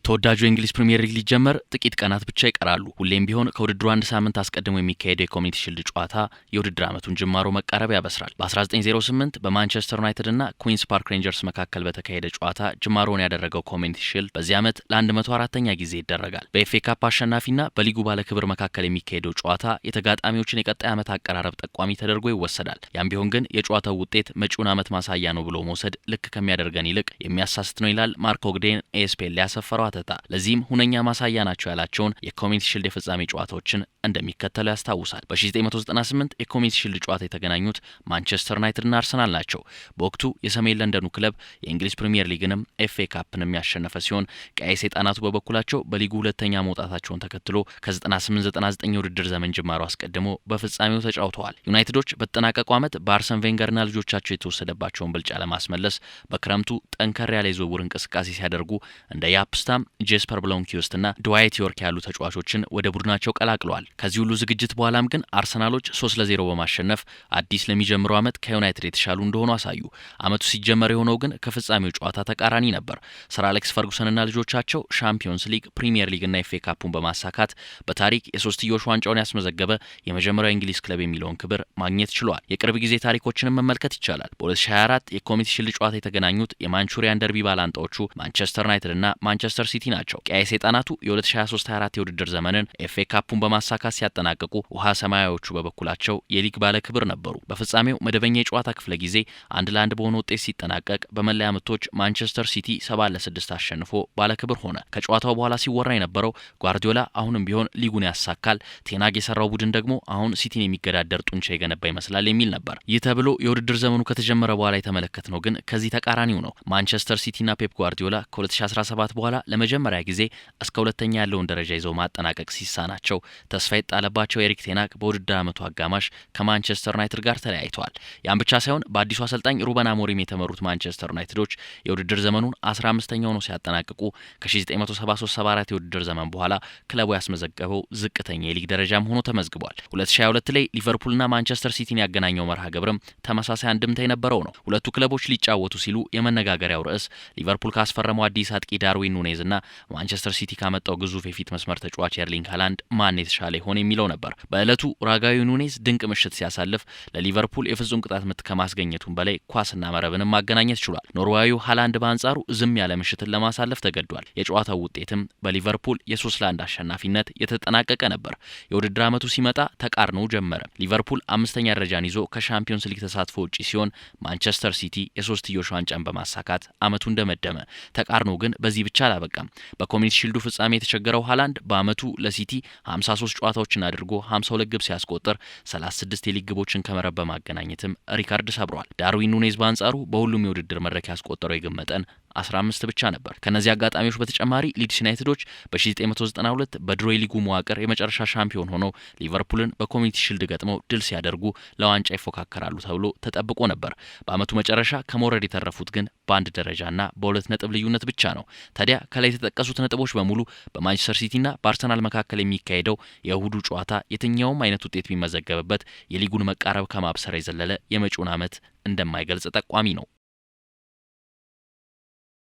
ተወዳጁ የእንግሊዝ ፕሪሚየር ሊግ ሊጀመር ጥቂት ቀናት ብቻ ይቀራሉ። ሁሌም ቢሆን ከውድድሩ አንድ ሳምንት አስቀድሞ የሚካሄደው የኮሚኒቲ ሺልድ ጨዋታ የውድድር ዓመቱን ጅማሮ መቃረብ ያበስራል። በ1908 በማንቸስተር ዩናይትድ እና ኩዊንስ ፓርክ ሬንጀርስ መካከል በተካሄደ ጨዋታ ጅማሮውን ያደረገው ኮሚኒቲ ሺልድ በዚህ ዓመት ለ104ኛ ጊዜ ይደረጋል። በኤፍኤ ካፕ አሸናፊና በሊጉ ባለክብር መካከል የሚካሄደው ጨዋታ የተጋጣሚዎችን የቀጣይ ዓመት አቀራረብ ጠቋሚ ተደርጎ ይወሰዳል። ያም ቢሆን ግን የጨዋታው ውጤት መጪውን ዓመት ማሳያ ነው ብሎ መውሰድ ልክ ከሚያደርገን ይልቅ የሚያሳስት ነው ይላል ማርክ ኦግዴን ኤስፔል ያሰፈረው። ለዚህም ሁነኛ ማሳያ ናቸው ያላቸውን የኮሚኒቲ ሺልድ የፍጻሜ ጨዋታዎችን እንደሚከተለው ያስታውሳል። በ1998 የኮሚኒቲ ሺልድ ጨዋታ የተገናኙት ማንቸስተር ዩናይትድና አርሰናል ናቸው። በወቅቱ የሰሜን ለንደኑ ክለብ የእንግሊዝ ፕሪሚየር ሊግንም ኤፍኤ ካፕንም ያሸነፈ ሲሆን ቀይ ሰይጣናቱ በበኩላቸው በሊጉ ሁለተኛ መውጣታቸውን ተከትሎ ከ98-99 የውድድር ዘመን ጅማሮ አስቀድሞ በፍጻሜው ተጫውተዋል። ዩናይትዶች በተጠናቀቁ ዓመት በአርሰን ቬንገርና ልጆቻቸው የተወሰደባቸውን ብልጫ ለማስመለስ በክረምቱ ጠንከር ያለ የዝውውር እንቅስቃሴ ሲያደርጉ እንደ ያፕስታም ጄስፐር ብሎንኪዮስትና ድዋይት ዮርክ ያሉ ተጫዋቾችን ወደ ቡድናቸው ቀላቅለዋል። ከዚህ ሁሉ ዝግጅት በኋላም ግን አርሰናሎች 3-0 በማሸነፍ አዲስ ለሚጀምረው ዓመት ከዩናይትድ የተሻሉ እንደሆኑ አሳዩ። ዓመቱ ሲጀመር የሆነው ግን ከፍጻሜው ጨዋታ ተቃራኒ ነበር። ሰር አሌክስ ፈርጉሰንና ልጆቻቸው ሻምፒዮንስ ሊግ፣ ፕሪሚየር ሊግና ኤፍኤ ካፑን በማሳካት በታሪክ የሶስትዮሽ ዋንጫውን ያስመዘገበ የመጀመሪያው የእንግሊዝ ክለብ የሚለውን ክብር ማግኘት ችሏል። የቅርብ ጊዜ ታሪኮችንም መመልከት ይቻላል። በ2024 የኮሚኒቲ ሺልድ ጨዋታ የተገናኙት የማንቹሪያን ደርቢ ባላንጣዎቹ ማንቸስተር ዩናይትድና ማንቸስተር ሲቲ ናቸው። ቀይ ሰይጣናቱ የ2023-24 የውድድር ዘመንን ኤፍኤ ካፑን በማሳካት ሲያጠናቅቁ ውሃ ሰማያዎቹ በበኩላቸው የሊግ ባለክብር ነበሩ። በፍጻሜው መደበኛ የጨዋታ ክፍለ ጊዜ 1-1 በሆነ ውጤት ሲጠናቀቅ በመለያ ምቶች ማንቸስተር ሲቲ 7-6 አሸንፎ ባለክብር ሆነ። ከጨዋታው በኋላ ሲወራ የነበረው ጓርዲዮላ አሁንም ቢሆን ሊጉን ያሳካል፣ ቴናግ የሰራው ቡድን ደግሞ አሁን ሲቲን የሚገዳደር ጡንቻ የገነባ ይመስላል የሚል ነበር። ይህ ተብሎ የውድድር ዘመኑ ከተጀመረ በኋላ የተመለከትነው ግን ከዚህ ተቃራኒው ነው። ማንቸስተር ሲቲና ፔፕ ጓርዲዮላ ከ2017 በኋላ ለመጀመሪያ ጊዜ እስከ ሁለተኛ ያለውን ደረጃ ይዘው ማጠናቀቅ ሲሳናቸው ተስፋ የጣለባቸው ኤሪክ ቴናግ በውድድር ዓመቱ አጋማሽ ከማንቸስተር ዩናይትድ ጋር ተለያይተዋል። ያን ብቻ ሳይሆን በአዲሱ አሰልጣኝ ሩበን አሞሪም የተመሩት ማንቸስተር ዩናይትዶች የውድድር ዘመኑን 15ኛው ነው ሲያጠናቅቁ ከ1973-74 የውድድር ዘመን በኋላ ክለቡ ያስመዘገበው ዝቅተኛ የሊግ ደረጃም ሆኖ ተመዝግቧል። 2022 ላይ ሊቨርፑልና ማንቸስተር ሲቲን ያገናኘው መርሃ ግብርም ተመሳሳይ አንድምታ የነበረው ነው። ሁለቱ ክለቦች ሊጫወቱ ሲሉ የመነጋገሪያው ርዕስ ሊቨርፑል ካስፈረመው አዲስ አጥቂ ዳርዊን ኑኔዝና ማንቸስተር ሲቲ ካመጣው ግዙፍ የፊት መስመር ተጫዋች ኤርሊንግ ሃላንድ ማን የተሻለ ይሆን የሚለው ነበር። በዕለቱ ኡራጋዊው ኑኔዝ ድንቅ ምሽት ሲያሳልፍ ለሊቨርፑል የፍጹም ቅጣት ምት ከማስገኘቱም በላይ ኳስና መረብንም ማገናኘት ችሏል። ኖርዌያዊው ሃላንድ በአንጻሩ ዝም ያለ ምሽትን ለማሳለፍ ተገዷል። የጨዋታው ውጤትም በሊቨርፑል የ3-1 አሸናፊነት የተጠናቀቀ ነበር። የውድድር ዓመቱ ሲመጣ ተቃርኖው ጀመረ። ሊቨርፑል 5ኛ ደረጃን ይዞ ከሻምፒዮንስ ሊግ ተሳትፎ ውጪ ሲሆን ማንቸስተር ሲቲ የሶስትዮሽ ዋንጫን በማሳካት ዓመቱ እንደመደመ። ተቃርኖ ግን በዚህ ብቻ አላበቃም። በኮሚኒቲ ሺልዱ ፍጻሜ የተቸገረው ሃላንድ በዓመቱ ለሲቲ 53 ጨዋታዎችን አድርጎ 52 ግብ ሲያስቆጥር 36 የሊግ ግቦችን ከመረብ በማገናኘትም ሪካርድ ሰብሯል። ዳርዊን ኑኔዝ በአንጻሩ በሁሉም የውድድር መድረክ ያስቆጠረው የግብ መጠን 15 ብቻ ነበር። ከነዚህ አጋጣሚዎች በተጨማሪ ሊድስ ዩናይትዶች በ1992 በድሮ የሊጉ መዋቅር የመጨረሻ ሻምፒዮን ሆነው ሊቨርፑልን በኮሚኒቲ ሺልድ ገጥመው ድል ሲያደርጉ ለዋንጫ ይፎካከራሉ ተብሎ ተጠብቆ ነበር። በዓመቱ መጨረሻ ከመውረድ የተረፉት ግን በአንድ ደረጃና በ2 ነጥብ ልዩነት ብቻ ነው። ታዲያ ከላይ የተጠቀሱት ነጥቦች በሙሉ በማንቸስተር ሲቲና በአርሰናል መካከል የሚካሄደው የእሁዱ ጨዋታ የትኛውም አይነት ውጤት ቢመዘገብበት የሊጉን መቃረብ ከማብሰር የዘለለ የመጪውን ዓመት እንደማይገልጽ ጠቋሚ ነው።